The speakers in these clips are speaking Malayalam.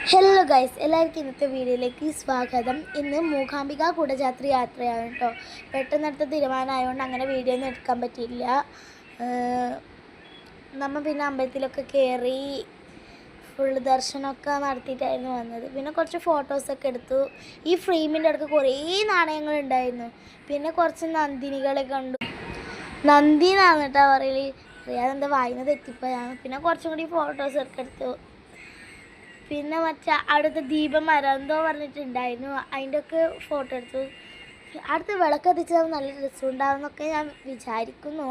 ഹലോ ഗൈസ്, എല്ലാവർക്കും ഇന്നത്തെ വീഡിയോയിലേക്ക് സ്വാഗതം. ഇന്ന് മൂകാംബിക കുടജാത്രി യാത്രയാണ് കേട്ടോ. പെട്ടെന്നെടുത്ത തീരുമാനമായതുകൊണ്ട് അങ്ങനെ വീഡിയോ ഒന്നും എടുക്കാൻ പറ്റിയില്ല. നമ്മൾ പിന്നെ അമ്പലത്തിലൊക്കെ കയറി ഫുള്ള് ദർശനമൊക്കെ നടത്തിയിട്ടായിരുന്നു വന്നത്. പിന്നെ കുറച്ച് ഫോട്ടോസൊക്കെ എടുത്തു. ഈ ഫ്രെയിമിൻ്റെ അടുത്ത് കുറേ നാണയങ്ങളുണ്ടായിരുന്നു. പിന്നെ കുറച്ച് നന്ദിനികളെ കണ്ടു. നന്ദി എന്നാണ് കേട്ടോ പറയല്, അറിയാതെന്താ വായിന്ന് തെറ്റിപ്പോയാണ്. പിന്നെ കുറച്ചും കൂടി ഫോട്ടോസൊക്കെ എടുത്തു. പിന്നെ മറ്റേ അവിടുത്തെ ദീപമരം എന്തോ പറഞ്ഞിട്ടുണ്ടായിരുന്നു, അതിൻ്റെ ഒക്കെ ഫോട്ടോ എടുത്തു. അടുത്ത് വിളക്കത്തിച്ചാൽ നല്ല രസമുണ്ടാകുമെന്നൊക്കെ ഞാൻ വിചാരിക്കുന്നു.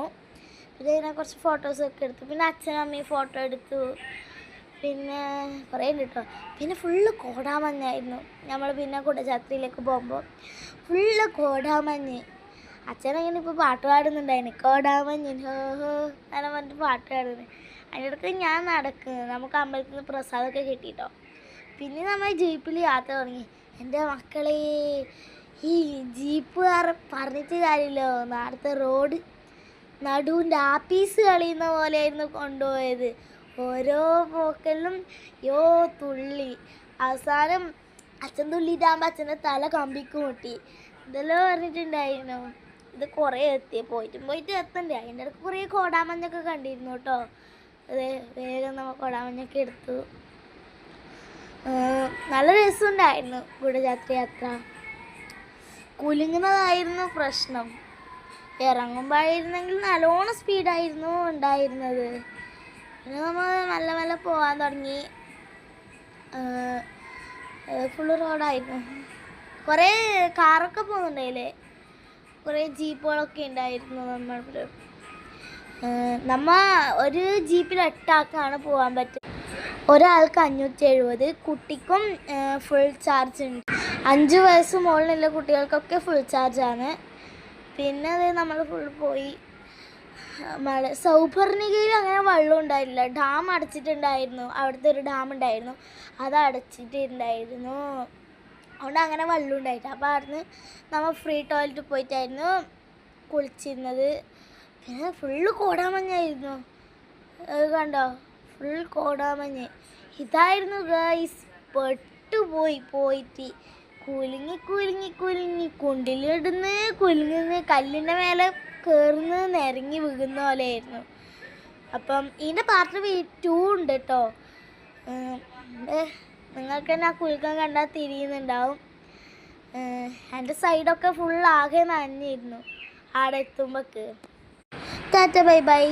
പിന്നെ ഇതിനെ കുറച്ച് ഫോട്ടോസൊക്കെ എടുത്തു. പിന്നെ അച്ഛനും അമ്മയും ഫോട്ടോ എടുത്തു. പിന്നെ കുറേ ഉണ്ട് കേട്ടോ. പിന്നെ ഫുള്ള് കോടാമഞ്ഞായിരുന്നു. നമ്മൾ പിന്നെ കുടജാത്രിയിലേക്ക് പോകുമ്പോൾ ഫുള്ള് കോടാമഞ്ഞ്. അച്ഛനങ്ങനെ ഇപ്പോൾ പാട്ട് പാടുന്നുണ്ടായിരുന്നു, കോടാമഞ്ഞിൻ ഹോ ഹോ അങ്ങനെ പറഞ്ഞിട്ട് പാട്ട് പാടുന്നത്. അതിൻ്റെ ഇടയ്ക്ക് ഞാൻ നടക്കുന്നത്, നമുക്ക് അമ്പലത്തിൽ നിന്ന് പ്രസാദമൊക്കെ കിട്ടിയിട്ടോ. പിന്നെ നമ്മൾ ജീപ്പിൽ യാത്ര തുടങ്ങി. എൻ്റെ മക്കളെ, ഈ ജീപ്പുകാർ പറഞ്ഞിട്ട് കാര്യമില്ലോ, നാളത്തെ റോഡ് നടുവിൻ്റെ ആപ്പീസ് കളിയുന്ന പോലെയായിരുന്നു കൊണ്ടുപോയത്. ഓരോ പോക്കലിലും തുള്ളി. അവസാനം അച്ഛൻ തുള്ളിയിട്ടാകുമ്പോൾ അച്ഛൻ്റെ തല കമ്പിക്ക് മുട്ടി. ഇതെല്ലാം പറഞ്ഞിട്ടുണ്ടായിരുന്നു. ഇത് കുറേ പോയിട്ട് എത്തണ്ടേ. അതിൻ്റെ ഇടയ്ക്ക് കുറേ കോടാമഞ്ഞൊക്കെ കണ്ടിരുന്നു കേട്ടോ. അതെ, വേഗം നമ്മൾ കോടാമഞ്ഞൊക്കെ എടുത്തു. നല്ല രസമുണ്ടായിരുന്നു കുടജാത്രി യാത്ര. കുലുങ്ങുന്നതായിരുന്നു പ്രശ്നം. ഇറങ്ങുമ്പോഴായിരുന്നെങ്കിൽ നല്ലോണം സ്പീഡായിരുന്നു ഉണ്ടായിരുന്നത്. പിന്നെ നമ്മൾ മെല്ലെ മെല്ലെ പോകാൻ തുടങ്ങി. ഫുള്ള് റോഡായിരുന്നു. കുറേ കാറൊക്കെ പോകുന്നുണ്ടായില്ലേ, കുറേ ജീപ്പുകളൊക്കെ ഉണ്ടായിരുന്നു. നമ്മ ഒരു ജീപ്പിൽ 8 ആൾക്കാണ് പോകാൻ പറ്റുക. ഒരാൾക്ക് 570, കുട്ടിക്കും ഫുൾ ചാർജ് ഉണ്ട്. 5 വയസ്സ് മുകളിലുള്ള കുട്ടികൾക്കൊക്കെ ഫുൾ ചാർജാണ്. പിന്നെ അത് നമ്മൾ ഫുൾ പോയി. സൗപർണികയിൽ അങ്ങനെ വെള്ളം ഉണ്ടായില്ല, ഡാം അടച്ചിട്ടുണ്ടായിരുന്നു. അവിടുത്തെ ഒരു ഡാം ഉണ്ടായിരുന്നു, അത് അടച്ചിട്ടുണ്ടായിരുന്നു. അതുകൊണ്ട് അങ്ങനെ വെള്ളം ഉണ്ടായിട്ട്. അപ്പോൾ അവിടുന്ന് നമ്മൾ ഫ്രീ ടോയ്ലറ്റ് പോയിട്ടായിരുന്നു കുളിച്ചിരുന്നത്. പിന്നെ ഫുള്ള് കോടാമഞ്ഞായിരുന്നു, കണ്ടോ, ഫുൾ കോടാമഞ്ഞ്. ഇതായിരുന്നു ഗൈസ്, പോയിട്ട് കുലുങ്ങി കുണ്ടിലിടുന്ന് കുലുങ്ങുന്ന്, കല്ലിൻ്റെ മേലെ കയറുന്ന് നിരങ്ങി വീഴുന്ന പോലെയായിരുന്നു. അപ്പം ഇതിൻ്റെ പാർട്ട് 2 ഉണ്ട് കേട്ടോ. നിങ്ങൾക്ക് തന്നെ ആ കുലുക്കം കണ്ടാൽ തിരിയുന്നുണ്ടാവും. എൻ്റെ സൈഡൊക്കെ ഫുൾ ആകെ നനഞ്ഞിരുന്നു. അവിടെ എത്തുമ്പോഴേക്ക്. Tata bye bye.